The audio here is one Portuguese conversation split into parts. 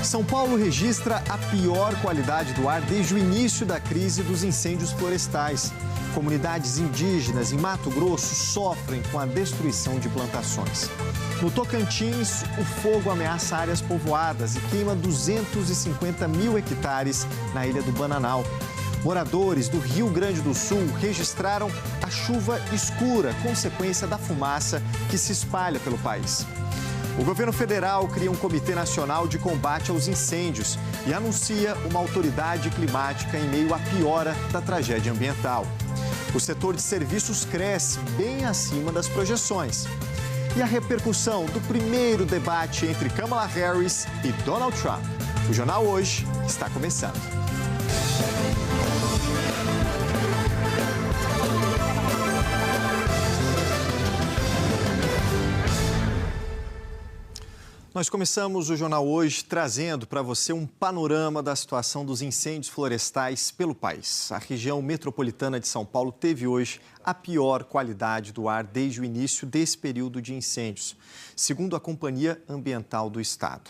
São Paulo registra a pior qualidade do ar desde o início da crise dos incêndios florestais. Comunidades indígenas em Mato Grosso sofrem com a destruição de plantações. No Tocantins, o fogo ameaça áreas povoadas e queima 250 mil hectares na Ilha do Bananal. Moradores do Rio Grande do Sul registraram a chuva escura, consequência da fumaça que se espalha pelo país. O governo federal cria um Comitê Nacional de Combate aos Incêndios e anuncia uma autoridade climática em meio à piora da tragédia ambiental. O setor de serviços cresce bem acima das projeções. E a repercussão do primeiro debate entre Kamala Harris e Donald Trump. O Jornal Hoje está começando. Nós começamos o Jornal Hoje trazendo para você um panorama da situação dos incêndios florestais pelo país. A região metropolitana de São Paulo teve hoje a pior qualidade do ar desde o início desse período de incêndios, segundo a Companhia Ambiental do Estado.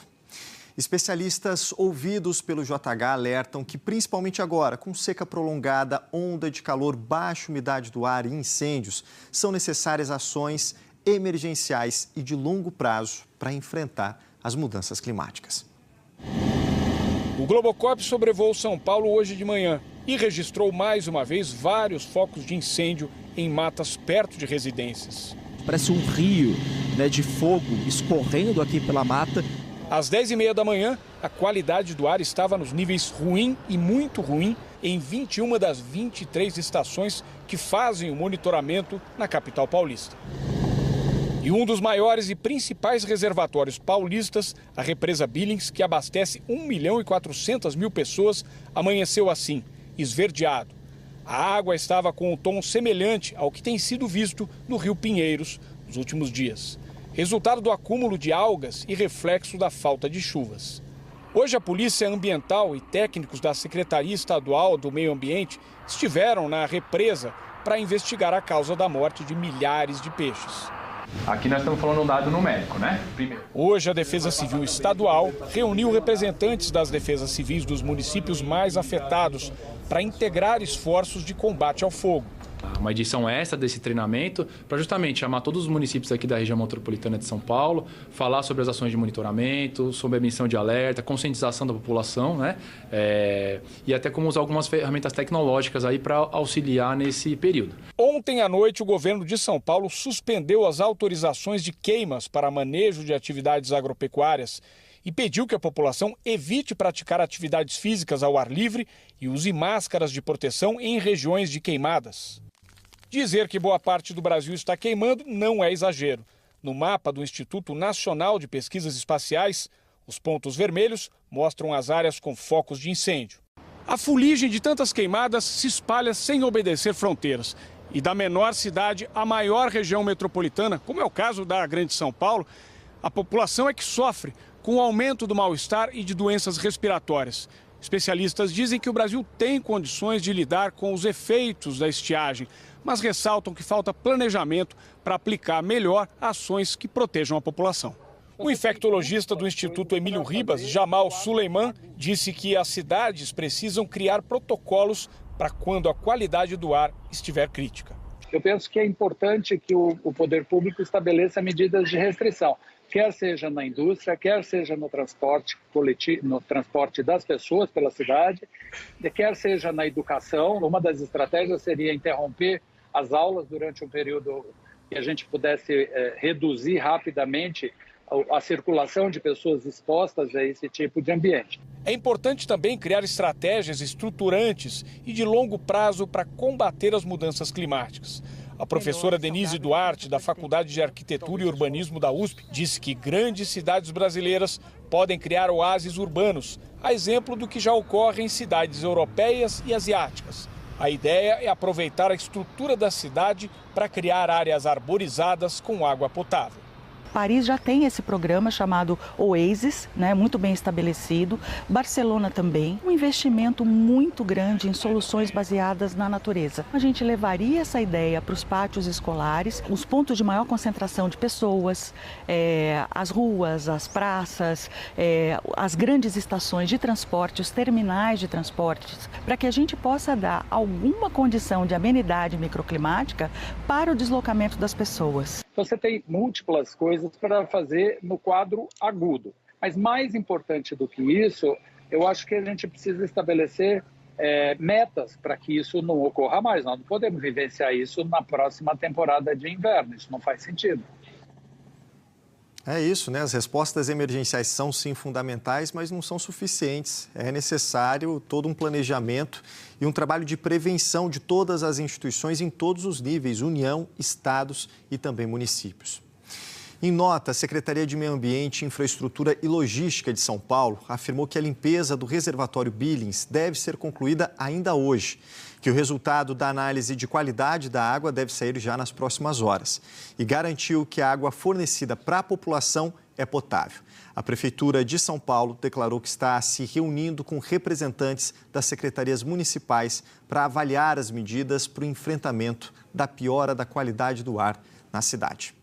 Especialistas ouvidos pelo JH alertam que, principalmente agora, com seca prolongada, onda de calor, baixa umidade do ar e incêndios, são necessárias ações emergenciais e de longo prazo para enfrentar as mudanças climáticas. O Globocop sobrevoou São Paulo hoje de manhã e registrou mais uma vez vários focos de incêndio em matas perto de residências. Parece um rio, de fogo escorrendo aqui pela mata. Às 10h30 da manhã, a qualidade do ar estava nos níveis ruim e muito ruim em 21 das 23 estações que fazem o monitoramento na capital paulista. E um dos maiores e principais reservatórios paulistas, a represa Billings, que abastece 1.400.000 pessoas, amanheceu assim, esverdeado. A água estava com um tom semelhante ao que tem sido visto no Rio Pinheiros nos últimos dias. Resultado do acúmulo de algas e reflexo da falta de chuvas. Hoje a Polícia Ambiental e técnicos da Secretaria Estadual do Meio Ambiente estiveram na represa para investigar a causa da morte de milhares de peixes. Aqui nós estamos falando um dado numérico, né? Hoje a Defesa Civil Estadual reuniu representantes das defesas civis dos municípios mais afetados para integrar esforços de combate ao fogo. Uma edição extra desse treinamento para justamente chamar todos os municípios aqui da região metropolitana de São Paulo, falar sobre as ações de monitoramento, sobre a emissão de alerta, conscientização da população, e até como usar algumas ferramentas tecnológicas aí para auxiliar nesse período. Ontem à noite, o governo de São Paulo suspendeu as autorizações de queimas para manejo de atividades agropecuárias e pediu que a população evite praticar atividades físicas ao ar livre e use máscaras de proteção em regiões de queimadas. Dizer que boa parte do Brasil está queimando não é exagero. No mapa do Instituto Nacional de Pesquisas Espaciais, os pontos vermelhos mostram as áreas com focos de incêndio. A fuligem de tantas queimadas se espalha sem obedecer fronteiras. E da menor cidade à maior região metropolitana, como é o caso da Grande São Paulo, a população é que sofre com o aumento do mal-estar e de doenças respiratórias. Especialistas dizem que o Brasil tem condições de lidar com os efeitos da estiagem, mas ressaltam que falta planejamento para aplicar melhor ações que protejam a população. O infectologista do Instituto Emílio Ribas, Jamal Suleiman, disse que as cidades precisam criar protocolos para quando a qualidade do ar estiver crítica. Eu penso que é importante que o poder público estabeleça medidas de restrição, quer seja na indústria, quer seja no transporte coletivo, no transporte das pessoas pela cidade, quer seja na educação. Uma das estratégias seria interromper as aulas durante um período que a gente pudesse reduzir rapidamente a circulação de pessoas expostas a esse tipo de ambiente. É importante também criar estratégias estruturantes e de longo prazo para combater as mudanças climáticas. A professora Denise Duarte, da Faculdade de Arquitetura e Urbanismo da USP, disse que grandes cidades brasileiras podem criar oásis urbanos, a exemplo do que já ocorre em cidades europeias e asiáticas. A ideia é aproveitar a estrutura da cidade para criar áreas arborizadas com água potável. Paris já tem esse programa chamado Oasis, né, muito bem estabelecido. Barcelona também. Um investimento muito grande em soluções baseadas na natureza. A gente levaria essa ideia para os pátios escolares, os pontos de maior concentração de pessoas, as ruas, as praças, as grandes estações de transporte, os terminais de transportes, para que a gente possa dar alguma condição de amenidade microclimática para o deslocamento das pessoas. Você tem múltiplas coisas para fazer no quadro agudo, mas mais importante do que isso, eu acho que a gente precisa estabelecer metas para que isso não ocorra mais. Nós não podemos vivenciar isso na próxima temporada de inverno, isso não faz sentido. É isso, né? As respostas emergenciais são sim fundamentais, mas não são suficientes. É necessário todo um planejamento e um trabalho de prevenção de todas as instituições em todos os níveis, União, estados e também municípios. Em nota, a Secretaria de Meio Ambiente, Infraestrutura e Logística de São Paulo afirmou que a limpeza do reservatório Billings deve ser concluída ainda hoje, que o resultado da análise de qualidade da água deve sair já nas próximas horas e garantiu que a água fornecida para a população é potável. A Prefeitura de São Paulo declarou que está se reunindo com representantes das secretarias municipais para avaliar as medidas para o enfrentamento da piora da qualidade do ar na cidade.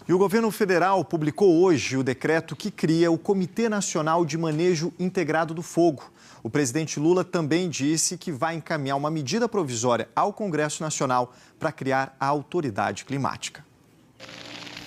E o governo federal publicou hoje o decreto que cria o Comitê Nacional de Manejo Integrado do Fogo. O presidente Lula também disse que vai encaminhar uma medida provisória ao Congresso Nacional para criar a autoridade climática.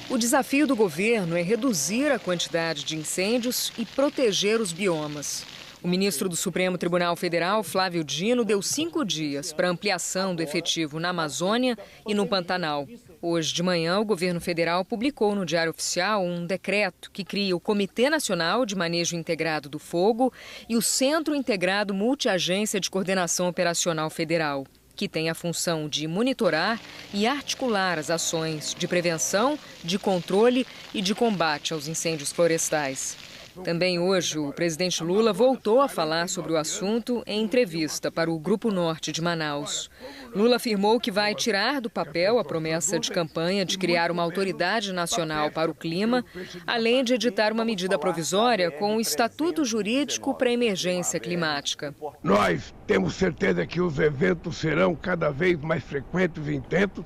O desafio do governo é reduzir a quantidade de incêndios e proteger os biomas. O ministro do Supremo Tribunal Federal, Flávio Dino, deu 5 dias para ampliação do efetivo na Amazônia e no Pantanal. Hoje de manhã, o governo federal publicou no Diário Oficial um decreto que cria o Comitê Nacional de Manejo Integrado do Fogo e o Centro Integrado Multiagência de Coordenação Operacional Federal, que tem a função de monitorar e articular as ações de prevenção, de controle e de combate aos incêndios florestais. Também hoje, o presidente Lula voltou a falar sobre o assunto em entrevista para o Grupo Norte de Manaus. Lula afirmou que vai tirar do papel a promessa de campanha de criar uma autoridade nacional para o clima, além de editar uma medida provisória com o estatuto jurídico para a emergência climática. Nós temos certeza que os eventos serão cada vez mais frequentes e intensos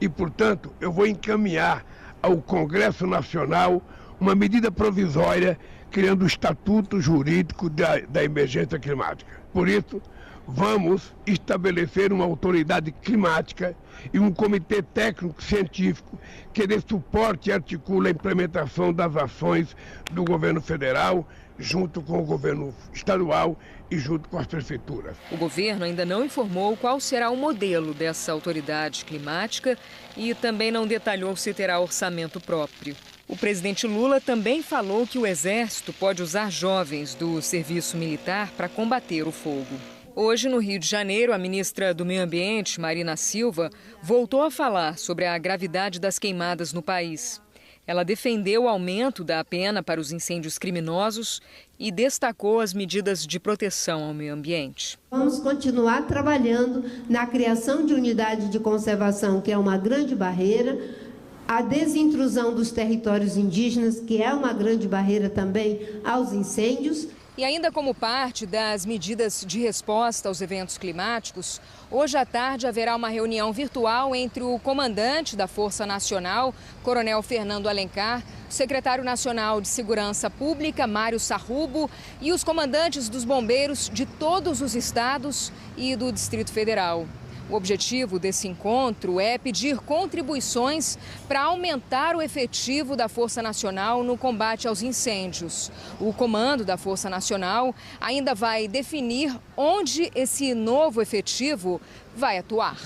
e, portanto, eu vou encaminhar ao Congresso Nacional uma medida provisória criando o estatuto jurídico da emergência climática. Por isso, vamos estabelecer uma autoridade climática e um comitê técnico-científico que dê suporte e articula a implementação das ações do governo federal, junto com o governo estadual e junto com as prefeituras. O governo ainda não informou qual será o modelo dessa autoridade climática e também não detalhou se terá orçamento próprio. O presidente Lula também falou que o Exército pode usar jovens do serviço militar para combater o fogo. Hoje, no Rio de Janeiro, a ministra do Meio Ambiente, Marina Silva, voltou a falar sobre a gravidade das queimadas no país. Ela defendeu o aumento da pena para os incêndios criminosos e destacou as medidas de proteção ao meio ambiente. Vamos continuar trabalhando na criação de unidade de conservação, que é uma grande barreira, a desintrusão dos territórios indígenas, que é uma grande barreira também aos incêndios. E ainda como parte das medidas de resposta aos eventos climáticos, hoje à tarde haverá uma reunião virtual entre o comandante da Força Nacional, Coronel Fernando Alencar, o secretário nacional de Segurança Pública, Mário Sarrubo, e os comandantes dos bombeiros de todos os estados e do Distrito Federal. O objetivo desse encontro é pedir contribuições para aumentar o efetivo da Força Nacional no combate aos incêndios. O comando da Força Nacional ainda vai definir onde esse novo efetivo vai atuar.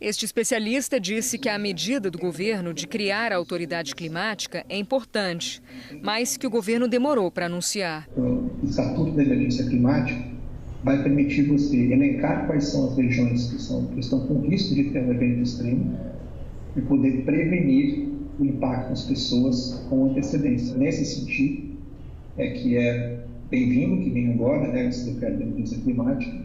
Este especialista disse que a medida do governo de criar a autoridade climática é importante, mas que o governo demorou para anunciar. O Estatuto da Emergência Climática vai permitir você elencar quais são as regiões que estão com risco de ter um evento extremo e poder prevenir o impacto nas pessoas com antecedência. Nesse sentido, que é bem-vindo que venha agora, esse decreto da emergência climática,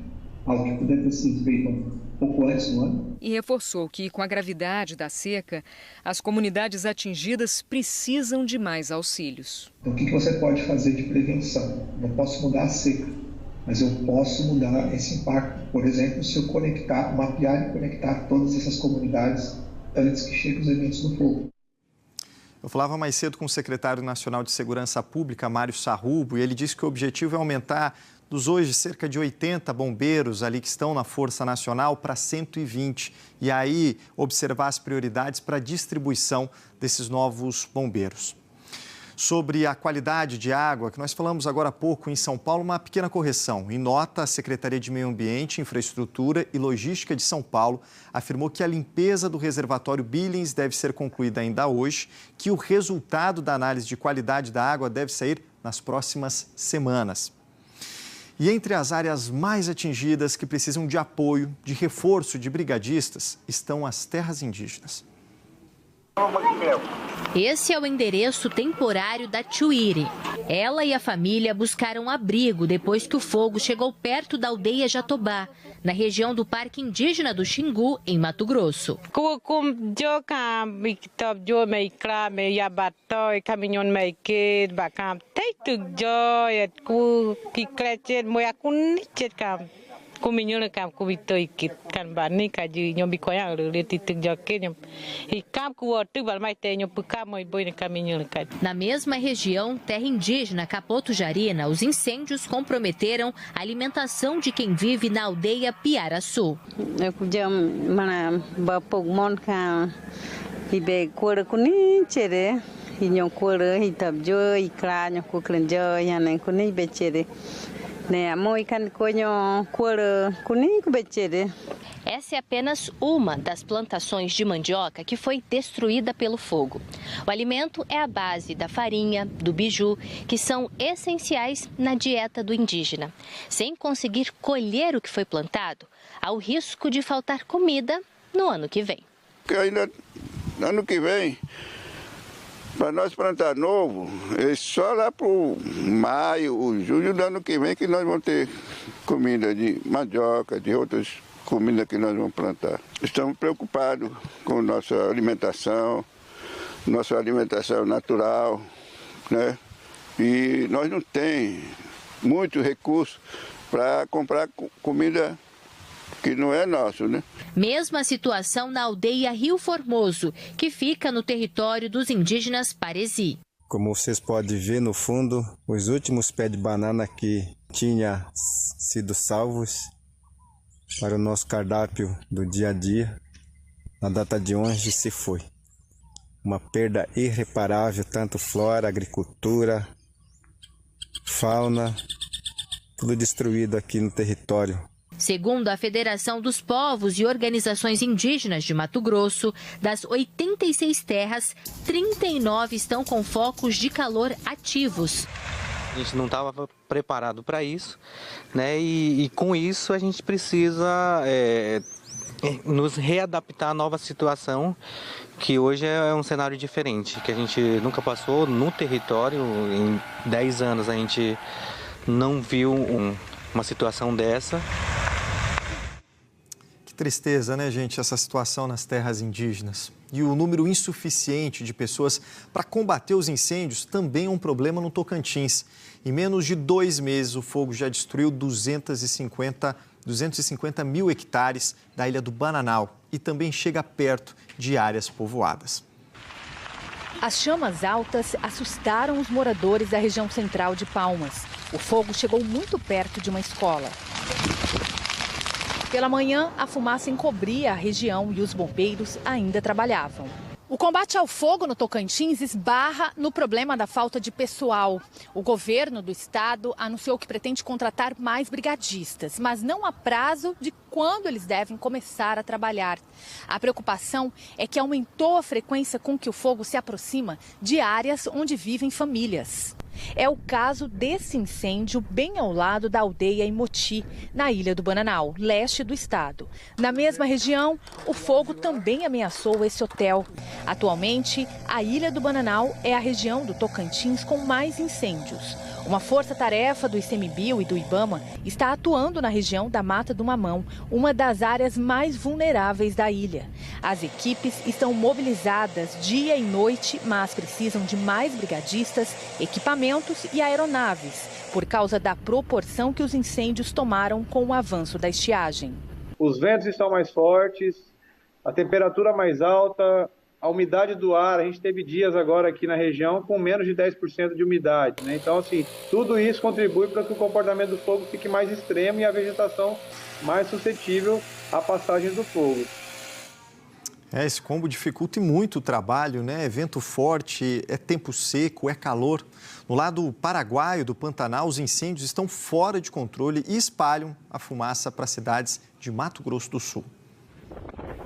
algo que puder ter sido feito pouco antes do ano. E reforçou que, com a gravidade da seca, as comunidades atingidas precisam de mais auxílios. Então, o que você pode fazer de prevenção? Não posso mudar a seca, mas eu posso mudar esse impacto. Por exemplo, se eu mapear e conectar todas essas comunidades antes que cheguem os eventos do fogo. Eu falava mais cedo com o secretário nacional de Segurança Pública, Mário Sarrubo, e ele disse que o objetivo é aumentar dos hoje cerca de 80 bombeiros ali que estão na Força Nacional para 120. E aí observar as prioridades para a distribuição desses novos bombeiros. Sobre a qualidade de água, que nós falamos agora há pouco em São Paulo, uma pequena correção. Em nota, a Secretaria de Meio Ambiente, Infraestrutura e Logística de São Paulo afirmou que a limpeza do reservatório Billings deve ser concluída ainda hoje, que o resultado da análise de qualidade da água deve sair nas próximas semanas. E entre as áreas mais atingidas que precisam de apoio, de reforço de brigadistas, estão as terras indígenas. Esse é o endereço temporário da Tchuire. Ela e a família buscaram abrigo depois que o fogo chegou perto da aldeia Jatobá, na região do Parque Indígena do Xingu, em Mato Grosso. Na mesma região, terra indígena Capoto Jarina, os incêndios comprometeram a alimentação de quem vive na aldeia Piaraçu. Essa é apenas uma das plantações de mandioca que foi destruída pelo fogo. O alimento é a base da farinha, do biju, que são essenciais na dieta do indígena. Sem conseguir colher o que foi plantado, há o risco de faltar comida no ano que vem. Ainda ano que vem, para nós plantar novo, é só lá para o maio, junho do ano que vem que nós vamos ter comida de mandioca, de outras comidas que nós vamos plantar. Estamos preocupados com nossa alimentação natural, né? E nós não temos muito recurso para comprar comida que não é nosso, né? Mesma situação na aldeia Rio Formoso, que fica no território dos indígenas Paresi. Como vocês podem ver no fundo, os últimos pés de banana que tinham sido salvos para o nosso cardápio do dia a dia, na data de hoje se foi. Uma perda irreparável, tanto flora, agricultura, fauna, tudo destruído aqui no território. Segundo a Federação dos Povos e Organizações Indígenas de Mato Grosso, das 86 terras, 39 estão com focos de calor ativos. A gente não estava preparado para isso, né? E com isso a gente precisa nos readaptar à nova situação, que hoje é um cenário diferente, que a gente nunca passou no território. Em 10 anos a gente não viu uma situação dessa. Tristeza, né, gente, essa situação nas terras indígenas. E o número insuficiente de pessoas para combater os incêndios também é um problema no Tocantins. Em menos de 2 meses, o fogo já destruiu 250 mil hectares da ilha do Bananal e também chega perto de áreas povoadas. As chamas altas assustaram os moradores da região central de Palmas. O fogo chegou muito perto de uma escola. Pela manhã, a fumaça encobria a região e os bombeiros ainda trabalhavam. O combate ao fogo no Tocantins esbarra no problema da falta de pessoal. O governo do estado anunciou que pretende contratar mais brigadistas, mas não há prazo de quando eles devem começar a trabalhar. A preocupação é que aumentou a frequência com que o fogo se aproxima de áreas onde vivem famílias. É o caso desse incêndio bem ao lado da aldeia Imoti, na Ilha do Bananal, leste do estado. Na mesma região, o fogo também ameaçou esse hotel. Atualmente, a Ilha do Bananal é a região do Tocantins com mais incêndios. Uma força-tarefa do ICMBio e do IBAMA está atuando na região da Mata do Mamão, uma das áreas mais vulneráveis da ilha. As equipes estão mobilizadas dia e noite, mas precisam de mais brigadistas, equipamentos e aeronaves, por causa da proporção que os incêndios tomaram com o avanço da estiagem. Os ventos estão mais fortes, a temperatura mais alta, a umidade do ar. A gente teve dias agora aqui na região com menos de 10% de umidade, né? Então, assim, tudo isso contribui para que o comportamento do fogo fique mais extremo e a vegetação mais suscetível à passagem do fogo. Esse combo dificulta muito o trabalho, né? É vento forte, é tempo seco, é calor. No lado paraguaio do Pantanal, os incêndios estão fora de controle e espalham a fumaça para cidades de Mato Grosso do Sul.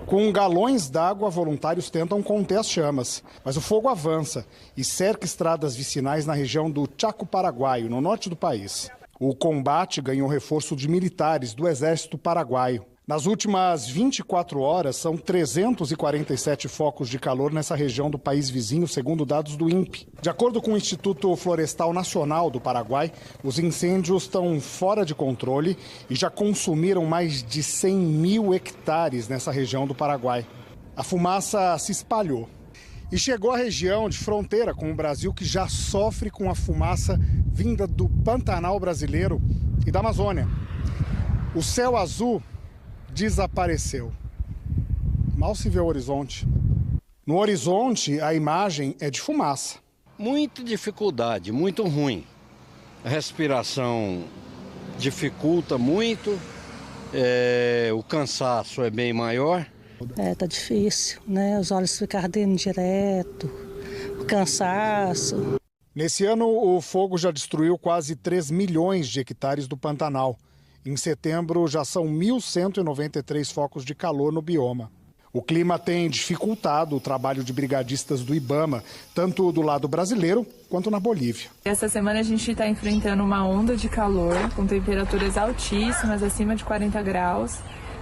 Com galões d'água, voluntários tentam conter as chamas, mas o fogo avança e cerca estradas vicinais na região do Chaco Paraguaio, no norte do país. O combate ganhou reforço de militares do Exército Paraguaio. Nas últimas 24 horas, são 347 focos de calor nessa região do país vizinho, segundo dados do INPE. De acordo com o Instituto Florestal Nacional do Paraguai, os incêndios estão fora de controle e já consumiram mais de 100 mil hectares nessa região do Paraguai. A fumaça se espalhou e chegou à região de fronteira com o Brasil, que já sofre com a fumaça vinda do Pantanal brasileiro e da Amazônia. O céu azul desapareceu. Mal se vê o horizonte. No horizonte, a imagem é de fumaça. Muita dificuldade, muito ruim. A respiração dificulta muito, o cansaço é bem maior. Tá difícil, né? Os olhos ficam ardendo direto, o cansaço. Nesse ano, o fogo já destruiu quase 3 milhões de hectares do Pantanal. Em setembro, já são 1.193 focos de calor no bioma. O clima tem dificultado o trabalho de brigadistas do IBAMA, tanto do lado brasileiro quanto na Bolívia. Essa semana a gente está enfrentando uma onda de calor, com temperaturas altíssimas, acima de 40 graus,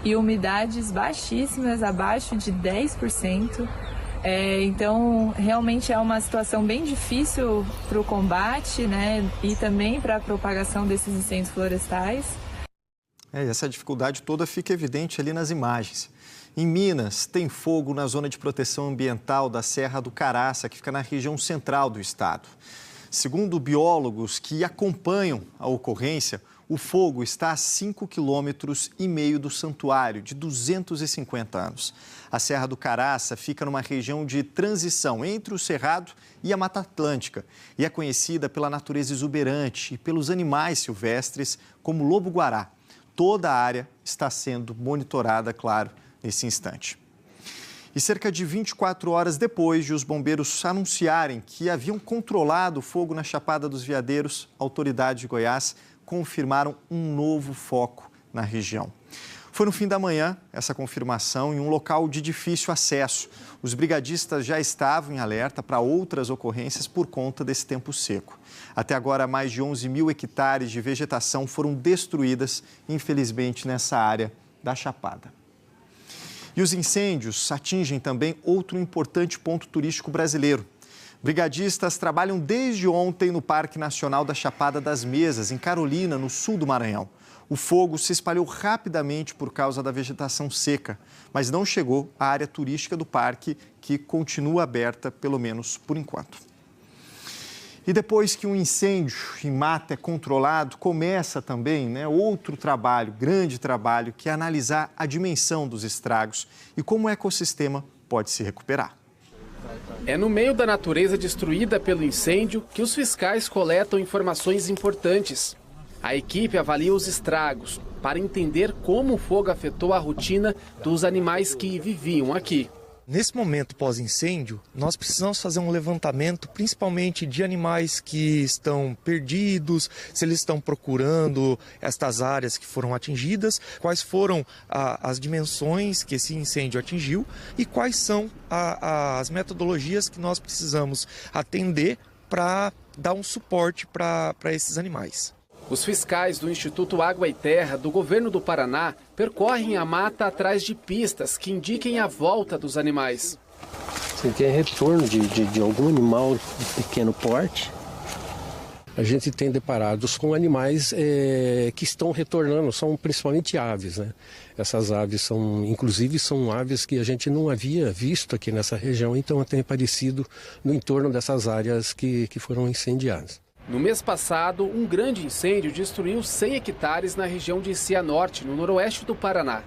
e umidades baixíssimas, abaixo de 10%. Então, realmente é uma situação bem difícil para o combate, né, e também para a propagação desses incêndios florestais. Essa dificuldade toda fica evidente ali nas imagens. Em Minas, tem fogo na zona de proteção ambiental da Serra do Caraça, que fica na região central do estado. Segundo biólogos que acompanham a ocorrência, o fogo está a 5,5 km do santuário, de 250 anos. A Serra do Caraça fica numa região de transição entre o Cerrado e a Mata Atlântica e é conhecida pela natureza exuberante e pelos animais silvestres, como o lobo-guará. Toda a área está sendo monitorada, claro, nesse instante. E cerca de 24 horas depois de os bombeiros anunciarem que haviam controlado o fogo na Chapada dos Veadeiros, autoridades de Goiás confirmaram um novo foco na região. Foi no fim da manhã essa confirmação em um local de difícil acesso. Os brigadistas já estavam em alerta para outras ocorrências por conta desse tempo seco. Até agora, mais de 11 mil hectares de vegetação foram destruídas, infelizmente, nessa área da Chapada. E os incêndios atingem também outro importante ponto turístico brasileiro. Brigadistas trabalham desde ontem no Parque Nacional da Chapada das Mesas, em Carolina, no sul do Maranhão. O fogo se espalhou rapidamente por causa da vegetação seca, mas não chegou à área turística do parque, que continua aberta, pelo menos por enquanto. E depois que um incêndio em mata é controlado, começa também outro trabalho, grande trabalho, que é analisar a dimensão dos estragos e como o ecossistema pode se recuperar. É no meio da natureza destruída pelo incêndio que os fiscais coletam informações importantes. A equipe avalia os estragos para entender como o fogo afetou a rotina dos animais que viviam aqui. Nesse momento pós-incêndio, nós precisamos fazer um levantamento, principalmente de animais que estão perdidos, se eles estão procurando estas áreas que foram atingidas, quais foram as dimensões que esse incêndio atingiu e quais são as metodologias que nós precisamos atender para dar um suporte para esses animais. Os fiscais do Instituto Água e Terra do Governo do Paraná percorrem a mata atrás de pistas que indiquem a volta dos animais. Você tem retorno de algum animal de pequeno porte, a gente tem deparados com animais que estão retornando, são principalmente aves, né? Essas aves inclusive são aves que a gente não havia visto aqui nessa região, então tem aparecido no entorno dessas áreas que foram incendiadas. No mês passado, um grande incêndio destruiu 100 hectares na região de Cianorte, no noroeste do Paraná.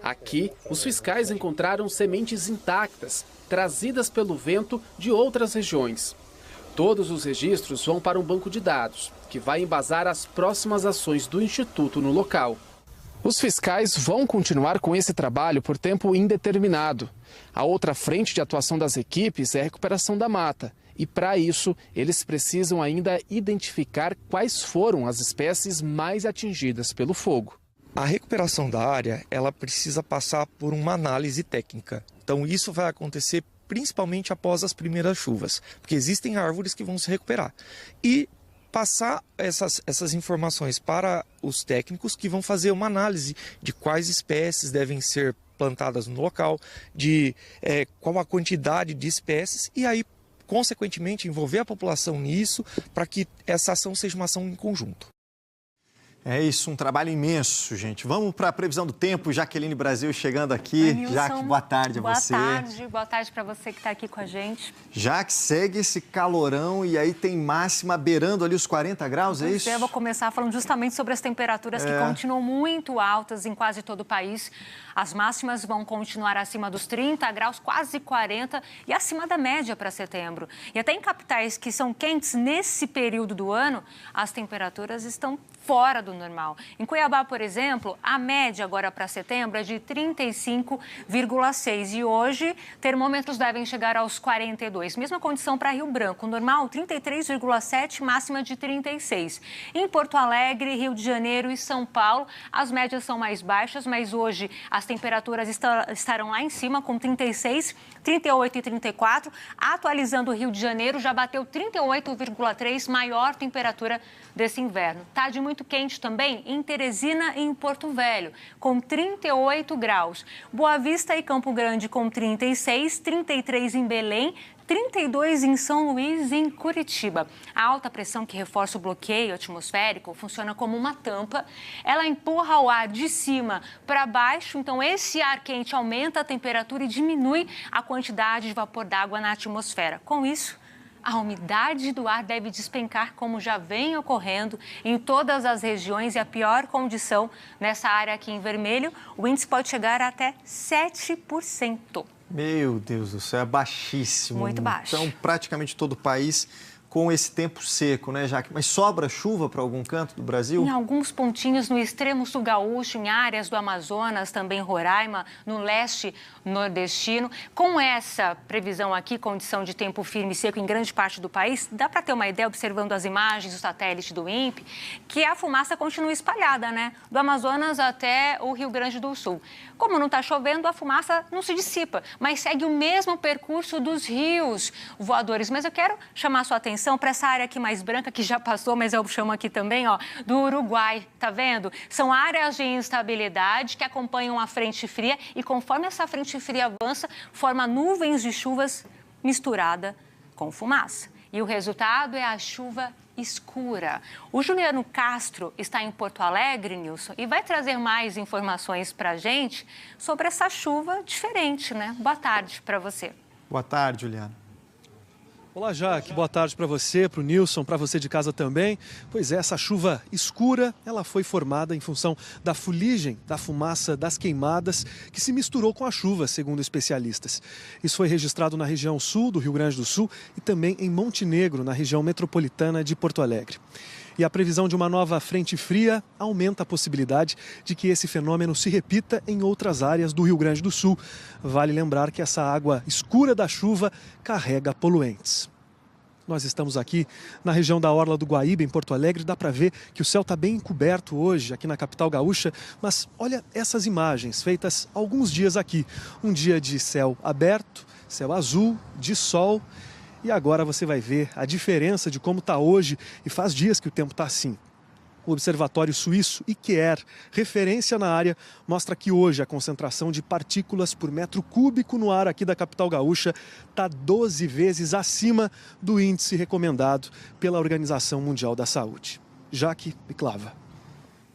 Aqui, os fiscais encontraram sementes intactas, trazidas pelo vento de outras regiões. Todos os registros vão para um banco de dados, que vai embasar as próximas ações do Instituto no local. Os fiscais vão continuar com esse trabalho por tempo indeterminado. A outra frente de atuação das equipes é a recuperação da mata. E para isso, eles precisam ainda identificar quais foram as espécies mais atingidas pelo fogo. A recuperação da área, ela precisa passar por uma análise técnica. Então isso vai acontecer principalmente após as primeiras chuvas, porque existem árvores que vão se recuperar. E passar essas informações para os técnicos que vão fazer uma análise de quais espécies devem ser plantadas no local, de qual a quantidade de espécies, e aí, consequentemente, envolver a população nisso para que essa ação seja uma ação em conjunto. É isso, um trabalho imenso, gente. Vamos para a previsão do tempo. Jaqueline Brasil chegando aqui. Jaque, boa tarde a você. Boa tarde para você que está aqui com a gente. Jaque, segue esse calorão e aí tem máxima beirando ali os 40 graus, é isso? Eu vou começar falando justamente sobre as temperaturas que continuam muito altas em quase todo o país. As máximas vão continuar acima dos 30 graus, quase 40 e acima da média para setembro. E até em capitais que são quentes nesse período do ano, as temperaturas estão fora do normal. Em Cuiabá, por exemplo, a média agora para setembro é de 35,6 e hoje termômetros devem chegar aos 42. Mesma condição para Rio Branco, normal 33,7, máxima de 36. Em Porto Alegre, Rio de Janeiro e São Paulo, as médias são mais baixas, mas hoje as temperaturas estarão lá em cima com 36, 38 e 34. Atualizando o Rio de Janeiro, já bateu 38,3, maior temperatura desse inverno. Tá de muito quente também em Teresina e em Porto Velho, com 38 graus. Boa Vista e Campo Grande com 36, 33 em Belém, 32 em São Luís e em Curitiba. A alta pressão que reforça o bloqueio atmosférico funciona como uma tampa. Ela empurra o ar de cima para baixo, então esse ar quente aumenta a temperatura e diminui a quantidade de vapor d'água na atmosfera. Com isso, a umidade do ar deve despencar, como já vem ocorrendo em todas as regiões, e a pior condição nessa área aqui em vermelho, o índice pode chegar a até 7%. Meu Deus do céu, é baixíssimo. Muito baixo. Então, praticamente todo o país com esse tempo seco, né, Jaque? Mas sobra chuva para algum canto do Brasil? Em alguns pontinhos no extremo sul gaúcho, em áreas do Amazonas, também Roraima, no leste nordestino. Com essa previsão aqui, condição de tempo firme e seco em grande parte do país, dá para ter uma ideia, observando as imagens do satélite do INPE, que a fumaça continua espalhada, né? Do Amazonas até o Rio Grande do Sul. Como não está chovendo, a fumaça não se dissipa, mas segue o mesmo percurso dos rios voadores. Mas eu quero chamar a sua atenção para essa área aqui mais branca, que já passou, mas eu chamo aqui também, ó, do Uruguai, tá vendo? São áreas de instabilidade que acompanham a frente fria e, conforme essa frente fria avança, forma nuvens de chuvas misturada com fumaça. E o resultado é a chuva escura. O Juliano Castro está em Porto Alegre, Nilson, e vai trazer mais informações para a gente sobre essa chuva diferente, né? Boa tarde para você. Boa tarde, Juliano. Olá, Jaque. Boa tarde para você, para o Nilson, para você de casa também. Pois é, essa chuva escura, ela foi formada em função da fuligem, da fumaça das queimadas, que se misturou com a chuva, segundo especialistas. Isso foi registrado na região sul do Rio Grande do Sul e também em Montenegro, na região metropolitana de Porto Alegre. E a previsão de uma nova frente fria aumenta a possibilidade de que esse fenômeno se repita em outras áreas do Rio Grande do Sul. Vale lembrar que essa água escura da chuva carrega poluentes. Nós estamos aqui na região da Orla do Guaíba, em Porto Alegre. Dá para ver que o céu está bem encoberto hoje, aqui na capital gaúcha. Mas olha essas imagens feitas há alguns dias aqui. Um dia de céu aberto, céu azul, de sol. E agora você vai ver a diferença de como está hoje, e faz dias que o tempo está assim. O observatório suíço IQER, referência na área, mostra que hoje a concentração de partículas por metro cúbico no ar aqui da capital gaúcha está 12 vezes acima do índice recomendado pela Organização Mundial da Saúde. Jaque e Clava.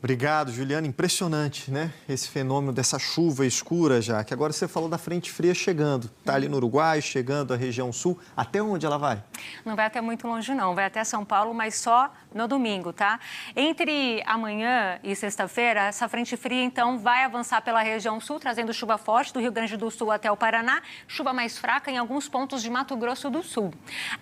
Obrigado, Juliana. Impressionante, né? Esse fenômeno dessa chuva escura, já que agora você falou da frente fria chegando. Está ali no Uruguai, chegando à região sul. Até onde ela vai? Não vai até muito longe, não. Vai até São Paulo, mas só no domingo, tá? Entre amanhã e sexta-feira, essa frente fria, então, vai avançar pela região sul, trazendo chuva forte do Rio Grande do Sul até o Paraná, chuva mais fraca em alguns pontos de Mato Grosso do Sul.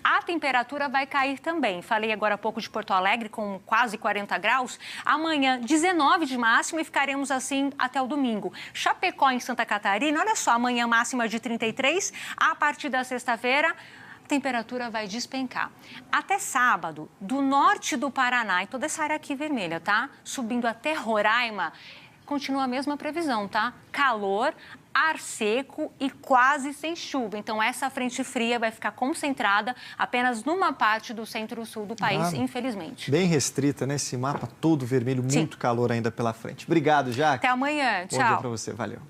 A temperatura vai cair também. Falei agora há pouco de Porto Alegre, com quase 40 graus. Amanhã, 19 de máxima e ficaremos assim até o domingo. Chapecó, em Santa Catarina, olha só, amanhã máxima de 33, a partir da sexta-feira a temperatura vai despencar. Até sábado, do norte do Paraná e toda essa área aqui vermelha, tá? Subindo até Roraima, continua a mesma previsão, tá? Calor, ar seco e quase sem chuva. Então, essa frente fria vai ficar concentrada apenas numa parte do centro-sul do país, infelizmente. Bem restrita, né? Esse mapa todo vermelho, muito calor ainda pela frente. Obrigado, Jaque. Até amanhã. Tchau. Bom dia para você. Valeu.